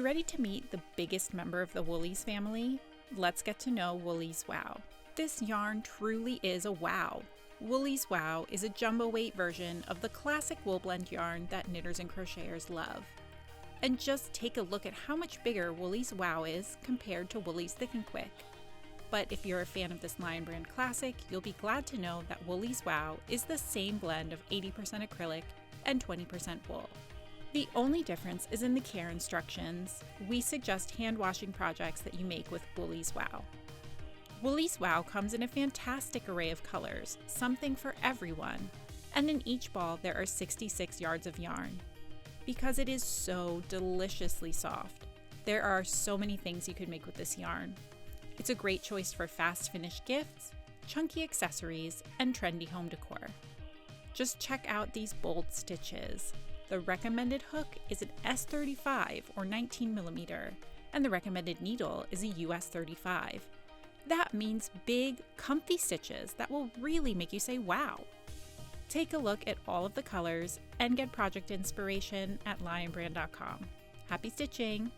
you ready to meet the biggest member of the Wool-Ease family? Let's get to know Wool-Ease Wow. This yarn truly is a wow. Wool-Ease Wow is a jumbo weight version of the classic wool blend yarn that knitters and crocheters love. And just take a look at how much bigger Wool-Ease Wow is compared to Wool-Ease Thick and Quick. But if you're a fan of this Lion Brand classic, you'll be glad to know that Wool-Ease Wow is the same blend of 80% acrylic and 20% wool. The only difference is in the care instructions. We suggest hand washing projects that you make with Wool-Ease Wow. Wool-Ease Wow comes in a fantastic array of colors, something for everyone, and in each ball there are 66 yards of yarn. Because it is so deliciously soft, there are so many things you could make with this yarn. It's a great choice for fast finish gifts, chunky accessories, and trendy home decor. Just check out these bold stitches. The recommended hook is an S35 or 19mm, and the recommended needle is a US 35. That means big, comfy stitches that will really make you say wow. Take a look at all of the colors and get project inspiration at lionbrand.com. Happy stitching!